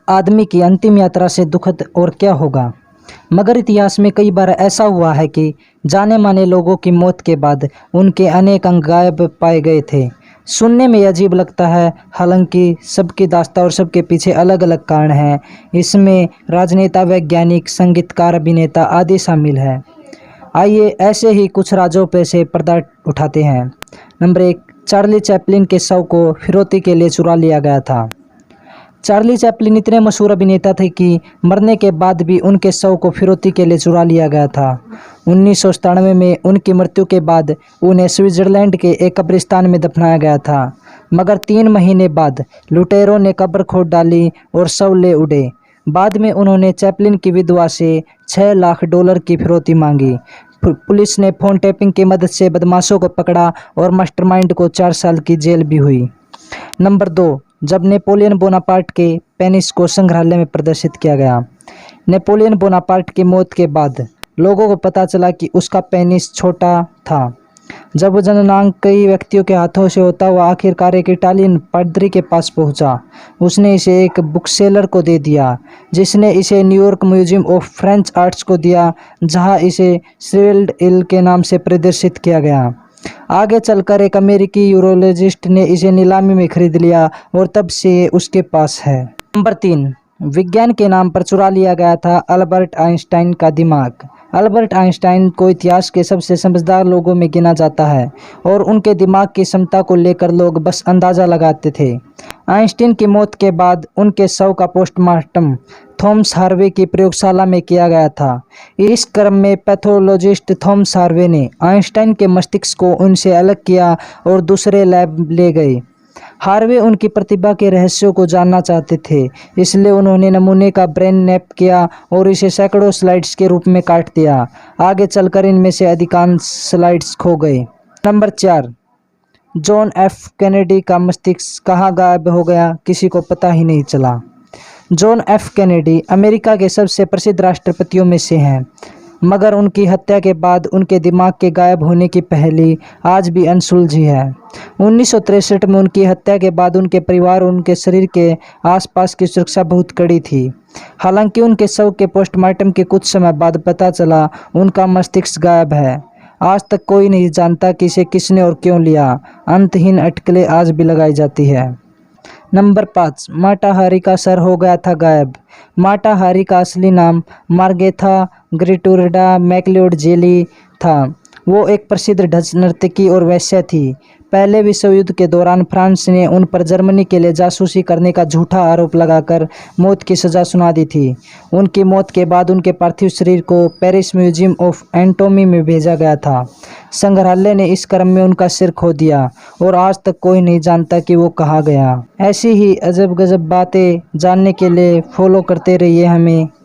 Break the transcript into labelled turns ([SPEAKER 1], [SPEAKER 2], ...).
[SPEAKER 1] आदमी की अंतिम यात्रा से दुखद और क्या होगा। मगर इतिहास में कई बार ऐसा हुआ है कि जाने माने लोगों की मौत के बाद उनके अनेक अंग गायब पाए गए थे। सुनने में अजीब लगता है, हालांकि सबकी दास्तां और सबके पीछे अलग अलग कारण हैं। इसमें राजनेता, वैज्ञानिक, संगीतकार, अभिनेता आदि शामिल है। आइए ऐसे ही कुछ राजों पे से पर्दा उठाते हैं। नंबर 1, चार्ली चैपलिन के शव को फिरौती के लिए चुरा लिया गया था। चार्ली चैपलिन इतने मशहूर अभिनेता थे कि मरने के बाद भी उनके शव को फिरौती के लिए चुरा लिया गया था। 1997 में उनकी मृत्यु के बाद उन्हें स्विट्जरलैंड के एक कब्रिस्तान में दफनाया गया था, मगर 3 महीने बाद लुटेरों ने कब्र खोद डाली और शव ले उड़े। बाद में उन्होंने चैपलिन की विधवा से $6 लाख की फिरौती मांगी। पुलिस ने फोन टैपिंग की मदद से बदमाशों को पकड़ा और मास्टरमाइंड को 4 साल की जेल भी हुई। नंबर 2, जब नेपोलियन बोनापार्ट के पेनिस को संग्रहालय में प्रदर्शित किया गया। नेपोलियन बोनापार्ट की मौत के बाद लोगों को पता चला कि उसका पेनिस छोटा था। जब वो जननांग कई व्यक्तियों के हाथों से होता हुआ आखिरकार एक इटालियन पादरी के पास पहुंचा। उसने इसे एक बुकसेलर को दे दिया, जिसने इसे New York museum of French arts को दिया, जहां इसे श्रीवेल्ड इल के नाम से प्रदर्शित किया गया। आगे चलकर एक अमेरिकी यूरोलॉजिस्ट ने इसे नीलामी में खरीद लिया और तब से ये उसके पास है। नंबर 3, विज्ञान के नाम पर चुरा लिया गया था अल्बर्ट आइंस्टाइन का दिमाग। अल्बर्ट आइंस्टाइन को इतिहास के सबसे समझदार लोगों में गिना जाता है और उनके दिमाग की क्षमता को लेकर लोग बस अंदाज़ा लगाते थे। आइंस्टीन की मौत के बाद उनके शव का पोस्टमार्टम थॉमस हार्वे की प्रयोगशाला में किया गया था। इस क्रम में पैथोलॉजिस्ट थॉमस हार्वे ने आइंस्टाइन के मस्तिष्क को उनसे अलग किया और दूसरे लैब ले गए। हार्वे उनकी प्रतिभा के रहस्यों को जानना चाहते थे, इसलिए उन्होंने नमूने का ब्रेन नैप किया और इसे सैकड़ों स्लाइड्स के रूप में काट दिया। आगे चलकर इनमें से अधिकांश स्लाइड्स खो गए। नंबर 4, जॉन एफ कैनेडी का मस्तिष्क कहाँ गायब हो गया, किसी को पता ही नहीं चला। जॉन एफ कैनेडी अमेरिका के सबसे प्रसिद्ध राष्ट्रपतियों में से हैं, मगर उनकी हत्या के बाद उनके दिमाग के गायब होने की पहेली आज भी अनसुलझी है। 1963 में उनकी हत्या के बाद उनके परिवार और उनके शरीर के आसपास की सुरक्षा बहुत कड़ी थी। हालांकि उनके शव के पोस्टमार्टम के कुछ समय बाद पता चला उनका मस्तिष्क गायब है। आज तक कोई नहीं जानता कि इसे किसने और क्यों लिया। अंतहीन अटकलें आज भी लगाई जाती है। नंबर 5, माटा हारी का सर हो गया था गायब। माटा हारी का असली नाम मार्गेथा ग्रिटुरडा मैक्लियोड जेली था। वो एक प्रसिद्ध डच नर्तकी और वेश्या थी। पहले विश्व युद्ध के दौरान फ्रांस ने उन पर जर्मनी के लिए जासूसी करने का झूठा आरोप लगाकर मौत की सज़ा सुना दी थी। उनकी मौत के बाद उनके पार्थिव शरीर को पेरिस म्यूजियम ऑफ एनाटॉमी में भेजा गया था। संग्रहालय ने इस क्रम में उनका सिर खो दिया और आज तक कोई नहीं जानता कि वो कहाँ गया। ऐसी ही अजब गजब बातें जानने के लिए फॉलो करते रहिए हमें।